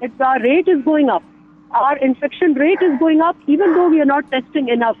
that our rate is going up, our infection rate is going up, even though we are not testing enough.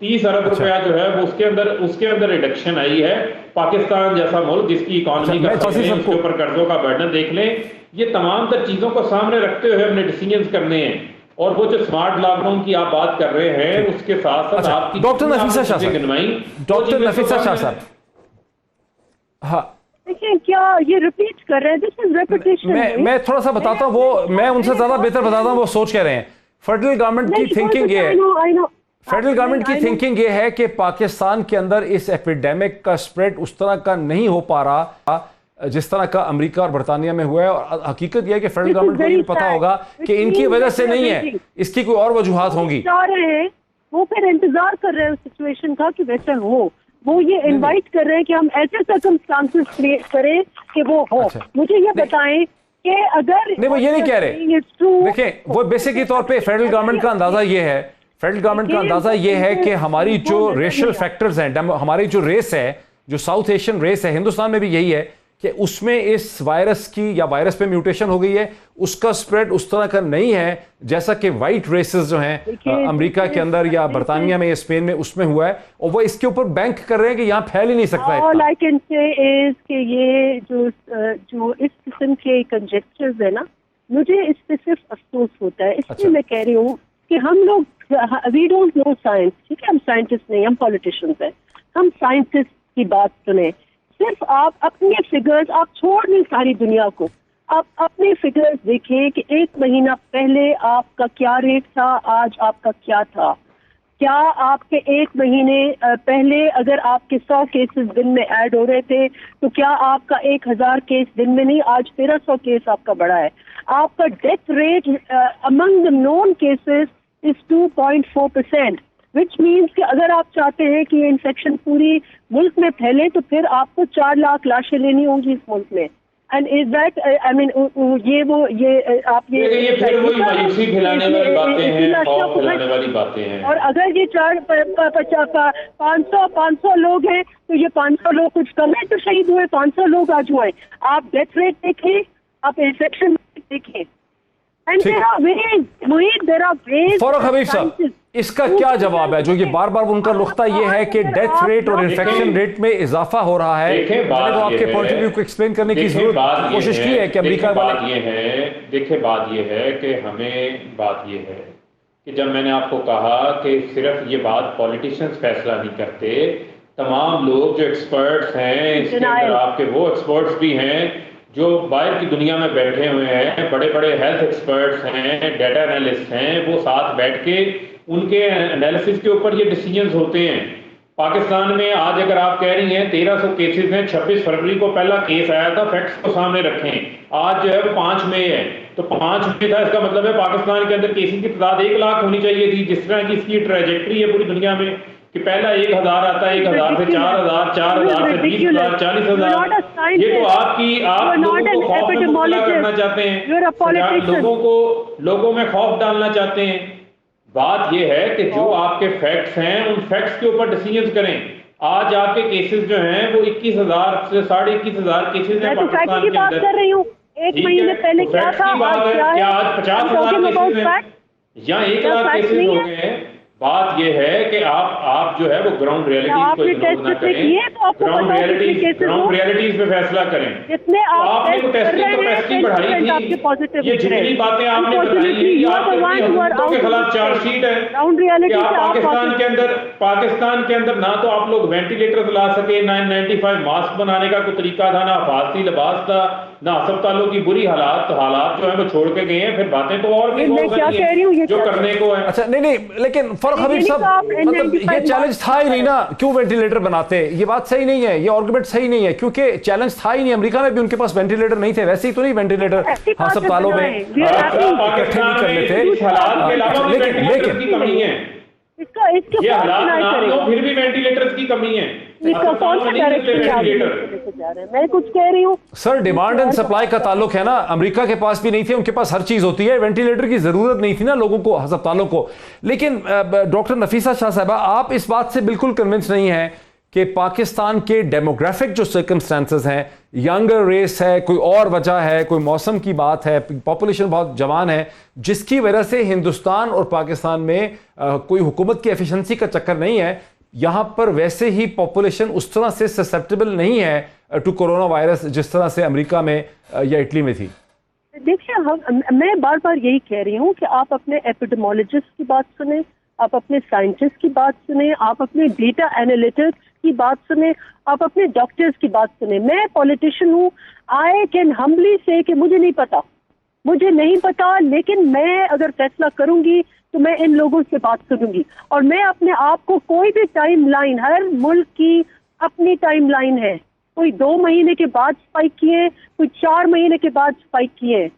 30 ارب روپیہ جو ہے وہ اس کے اندر reduction آئی ہے. پاکستان جیسا ملک جس کی اکانومی کا اس کے اوپر قرضوں کا برڈن دیکھ لیں. یہ تمام تر چیزوں کو سامنے رکھتے ہوئے ہم نے ڈیسیجنز کرنے ہیں. اور وہ جو سمارٹ لاک ڈاؤن کی آپ بات کر رہے ہیں اس کے ساتھ ساتھ آپ کی ڈاکٹر نفیسہ شاہ صاحب ہاں دیکھیں کیا یہ ریپیٹ کر رہے ہیں. دس از ریپیٹیشن. میں تھوڑا سا بتاتا ہوں, وہ میں ان سے زیادہ بہتر بتاتا ہوں وہ سوچ کہہ رہے ہیں. فیڈرل گورنمنٹ کی تھنکنگ یہ ہے, فیڈرل گورنمنٹ کی تھنکنگ یہ ہے کہ پاکستان کے اندر اس ایپیڈیمک کا سپریڈ اس طرح کا نہیں ہو پا رہا جس طرح کا امریکہ اور برطانیہ میں ہوا ہے. اور حقیقت یہ ہے کہ فیڈرل گورنمنٹ کو یہ پتا ہوگا کہ ان کی وجہ سے نہیں ہے, اس کی کوئی اور وجوہات ہوں گی. وہ پھر انتظار کر رہے ہیں سچویشن کا کہ ویسا ہو. وہ یہ انوائٹ کر رہے ہیں کہ ہم ایسے سرکمسٹانسز کریٹ کریں کہ وہ ہو. مجھے یہ بتائیں کہ اگر نہیں وہ یہ نہیں کہہ رہے. دیکھیں وہ بیسکی طور پہ فیڈرل گورنمنٹ کا اندازہ یہ ہے, فیڈرل گورنمنٹ کا اندازہ یہ ہے کہ ہماری جو ریشل فیکٹرز ہیں, ہماری جو ریس ہے, جو ساؤتھ ایشین ریس ہے, ہندوستان میں بھی یہی ہے کہ اس میں اس وائرس کی یا وائرس پہ میوٹیشن ہو گئی ہے, اس کا سپریڈ اس طرح کا نہیں ہے جیسا کہ وائٹ ریسز جو ہیں امریکہ کے اندر یا برطانیہ میں یا اسپین میں اس میں ہوا ہے, اور وہ اس کے اوپر بینک کر رہے ہیں کہ یہاں پھیل ہی نہیں سکتا ہے. All I can say is کہ یہ جو اس قسم کے کنجیکچرز ہے نا, مجھے اس پہ صرف افسوس ہوتا ہے. اس لیے میں کہہ رہی ہوں کہ ہم لوگ وی ڈونٹ نو سائنس. ٹھیک ہے, ہم سائنٹسٹ نہیں, ہم پولیٹیشینز ہیں. ہم سائنٹسٹ کی بات سنیں. صرف آپ اپنے فگرز, آپ چھوڑ دیں ساری دنیا کو, آپ اپنے فگرز دیکھیں کہ 1 مہینہ پہلے آپ کا کیا ریٹ تھا, آج آپ کا کیا تھا. کیا آپ کے 1 مہینے پہلے اگر آپ کے 100 کیسز دن میں ایڈ ہو رہے تھے تو کیا آپ کا 1000 کیس دن میں نہیں, آج 1300 کیس آپ کا بڑھا ہے. آپ کا death rate among the known cases is 2.4%. which means کہ اگر آپ چاہتے ہیں کہ یہ انفیکشن پوری ملک میں پھیلے تو پھر آپ کو 4 لاکھ لاشیں لینی ہوں گی اس ملک میں. اینڈ از دیٹ آئی مین یہ آپ یہ پھر وہی مایوسی پھیلانے والی باتیں ہیں, خوف پھیلانے والی باتیں ہیں. اور اگر یہ 500 لوگ ہیں تو یہ 500 لوگ کچھ کم ہے تو شہید ہوئے 500 لوگ آج ہوئے. آپ ڈیتھ ریٹ دیکھیں, آپ انفیکشن دیکھیں. فاروق حبیب صاحب اس کا کیا جواب ہے, جو یہ بار بار ان کا نقطہ یہ ہے کہ ڈیتھ ریٹ اور انفیکشن ریٹ میں اضافہ ہو رہا ہے. میں نے تو آپ کے پوائنٹ آف ویو کو ایکسپلین کرنے کی ضرورت کوشش کی ہے کہ امریکہ بات یہ ہے, دیکھیں بات یہ ہے کہ ہمیں بات یہ ہے کہ جب میں نے آپ کو کہا کہ صرف یہ بات پولیٹیشینز فیصلہ نہیں کرتے, تمام لوگ جو ایکسپرٹس ہیں اس کے اندر آپ کے وہ ایکسپرٹس بھی ہیں جو باہر کی دنیا میں بیٹھے ہوئے ہیں, بڑے بڑے ہیلتھ ایکسپرٹس ہیں, ڈیٹا انالسٹ ہیں, وہ ساتھ بیٹھ کے ان کے انالیسس کے اوپر یہ ڈیسیجنز ہوتے ہیں. پاکستان میں آج اگر آپ کہہ رہی ہیں 1300 کیسز ہیں, 26 فروری کو پہلا کیس آیا تھا, فیکٹس کو سامنے رکھیں. آج جو ہے وہ 5 مئی ہے, تو 5 مئی تھا, اس کا مطلب ہے پاکستان کے اندر کیسز کی تعداد 1 لاکھ ہونی چاہیے تھی. جس طرح کی اس کی ٹریجیکٹری ہے پوری دنیا میں کہ پہلا 1000 آتا ہے, 1000 سے 4000, 4000 سے 20000, 40000. یہ تو آپ لوگوں کو خوف میں مبتلا کرنا چاہتے ہیں, لوگوں میں خوف ڈالنا چاہتے ہیں. بات یہ ہے کہ جو آپ کے فیکٹس ہیں ان فیکٹس کے اوپر ڈیسیجنز کریں. آج آپ کے کیسز جو ہیں وہ 21000 سے 21500 کیسز ہیں پاکستان کے اندر. ایک مہینے پہلے کیا تھا, کیا آج 50000 کیسز ہیں یا 1 لاکھ کیسز ہو گئے ہیں. بات یہ ہے کہ آپ جو ہے وہ گراؤنڈ ریئلٹیز کو اگنور نہ کریں, گراؤنڈ ریئلٹیز پہ فیصلہ کریں. آپ نے تو ٹیسٹنگ کیپیسٹی بڑھائی تھی, یہ جتنی باتیں آپ نے بتائی ہیں یہ آپ کی حکومتوں کے خلاف چارج شیٹ ہے کہ آپ پاکستان کے اندر نہ تو آپ لوگ وینٹیلیٹرز لا سکے, 995 ماسک بنانے کا کوئی طریقہ تھا, نہ حفاظتی لباس تھا, نہ ہسپتالوں کی بری حالات جو ہیں وہ چھوڑ کے گئے ہیں. پھر باتیں تو اور بھی ہو سکتی ہیں جو کرنے کو ہے. اچھا نہیں لیکن فاروق حبیب صاحب مطلب یہ چیلنج تھا ہی نہیں نا, کیوں وینٹیلیٹر بناتے, یہ بات صحیح نہیں ہے, یہ آرگومنٹ صحیح نہیں ہے, کیونکہ چیلنج تھا ہی نہیں. امریکہ میں بھی ان کے پاس وینٹیلیٹر نہیں تھے, ویسے ہی تو نہیں وینٹیلیٹر ہسپتالوں میں اکٹھے نہیں کر لیتے. لیکن یہ حالات نہ ہو پھر بھی وینٹیلیٹرز کی کمی ہے. میں کچھ کہہ رہی ہوں سر, ڈیمانڈ اینڈ سپلائی کا تعلق ہے نا. امریکہ کے پاس بھی نہیں تھے, ان کے پاس ہر چیز ہوتی ہے, وینٹیلیٹر کی ضرورت نہیں تھی نا لوگوں کو, ہسپتالوں کو. لیکن ڈاکٹر نفیسہ شاہ صاحبہ آپ اس بات سے بالکل کنونس نہیں ہیں کہ پاکستان کے ڈیموگرافک جو سرکمسٹانسز ہیں، ینگر ریس ہے، کوئی اور وجہ ہے، کوئی موسم کی بات ہے، پاپولیشن بہت جوان ہے، جس کی وجہ سے ہندوستان اور پاکستان میں کوئی حکومت کی ایفیشنسی کا چکر نہیں ہے، یہاں پر ویسے ہی پاپولیشن اس طرح سے سسیپٹیبل نہیں ہے ٹو کورونا وائرس جس طرح سے امریکہ میں یا اٹلی میں تھی؟ دیکھیے، میں بار بار یہی کہہ رہی ہوں کہ آپ اپنے ایپیڈیمولوجسٹ کی بات سنیں، آپ اپنے سائنٹسٹ کی بات سنیں، آپ اپنے ڈیٹا اینالیٹکس کی بات سنیں، آپ اپنے ڈاکٹرز کی بات سنیں. میں پولیٹیشین ہوں. آئی کین ہمبلی سے کہ مجھے نہیں پتا، لیکن میں اگر فیصلہ کروں گی تو میں ان لوگوں سے بات کروں گی. اور میں اپنے آپ کو کوئی بھی ٹائم لائن، ہر ملک کی اپنی ٹائم لائن ہے. کوئی 2 مہینے کے بعد اسپائک کیے، کوئی 4 مہینے کے بعد اسپائک کیے.